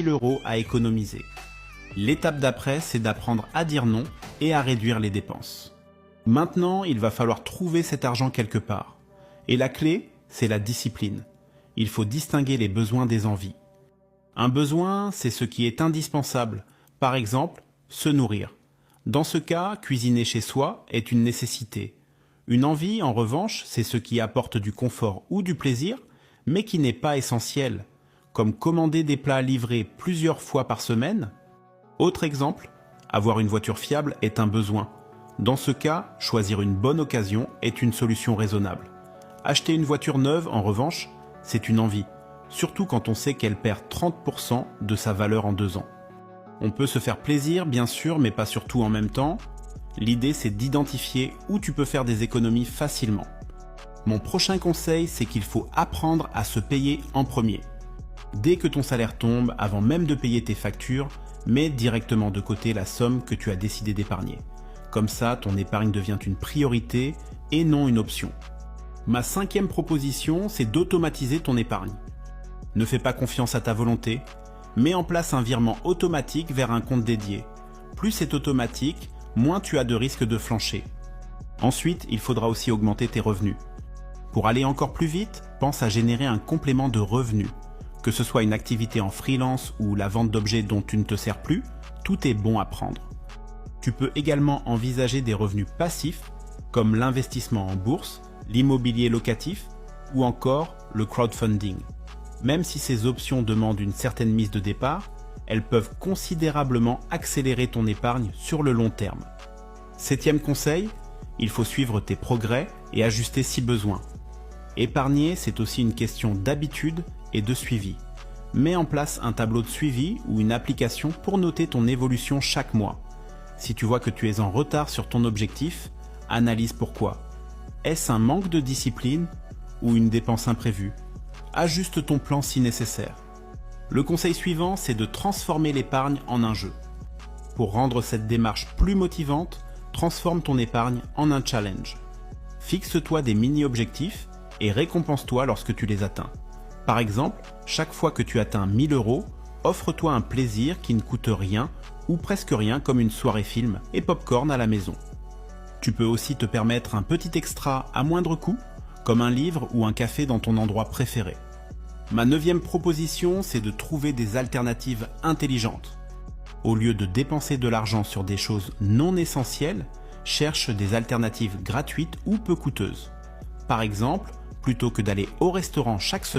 3000 € à économiser. L'étape d'après, c'est d'apprendre à dire non et à réduire les dépenses. Maintenant, il va falloir trouver cet argent quelque part. Et la clé, c'est la discipline. Il faut distinguer les besoins des envies. Un besoin, c'est ce qui est indispensable. Par exemple, se nourrir. Dans ce cas, cuisiner chez soi est une nécessité. Une envie, en revanche, c'est ce qui apporte du confort ou du plaisir, mais qui n'est pas essentiel, comme commander des plats livrés plusieurs fois par semaine. Autre exemple, avoir une voiture fiable est un besoin. Dans ce cas, choisir une bonne occasion est une solution raisonnable. Acheter une voiture neuve, en revanche, c'est une envie, surtout quand on sait qu'elle perd 30% de sa valeur en 2 ans. On peut se faire plaisir, bien sûr, mais pas surtout en même temps. L'idée, c'est d'identifier où tu peux faire des économies facilement. Mon prochain conseil, c'est qu'il faut apprendre à se payer en premier. Dès que ton salaire tombe, avant même de payer tes factures, mets directement de côté la somme que tu as décidé d'épargner. Comme ça, ton épargne devient une priorité et non une option. Ma 5e proposition, c'est d'automatiser ton épargne. Ne fais pas confiance à ta volonté. Mets en place un virement automatique vers un compte dédié. Plus c'est automatique, moins tu as de risque de flancher. Ensuite, il faudra aussi augmenter tes revenus. Pour aller encore plus vite, pense à générer un complément de revenus. Que ce soit une activité en freelance ou la vente d'objets dont tu ne te sers plus, tout est bon à prendre. Tu peux également envisager des revenus passifs comme l'investissement en bourse, l'immobilier locatif ou encore le crowdfunding. Même si ces options demandent une certaine mise de départ, elles peuvent considérablement accélérer ton épargne sur le long terme. 7e conseil, il faut suivre tes progrès et ajuster si besoin. Épargner, c'est aussi une question d'habitude et de suivi. Mets en place un tableau de suivi ou une application pour noter ton évolution chaque mois. Si tu vois que tu es en retard sur ton objectif, analyse pourquoi. Est-ce un manque de discipline ou une dépense imprévue? Ajuste ton plan si nécessaire. Le conseil suivant, c'est de transformer l'épargne en un jeu. Pour rendre cette démarche plus motivante, transforme ton épargne en un challenge. Fixe-toi des mini-objectifs et récompense-toi lorsque tu les atteins. Par exemple, chaque fois que tu atteins 1000 €, offre-toi un plaisir qui ne coûte rien ou presque rien comme une soirée film et popcorn à la maison. Tu peux aussi te permettre un petit extra à moindre coût, comme un livre ou un café dans ton endroit préféré. Ma 9e proposition, c'est de trouver des alternatives intelligentes. Au lieu de dépenser de l'argent sur des choses non essentielles, cherche des alternatives gratuites ou peu coûteuses. Par exemple, plutôt que d'aller au restaurant chaque semaine,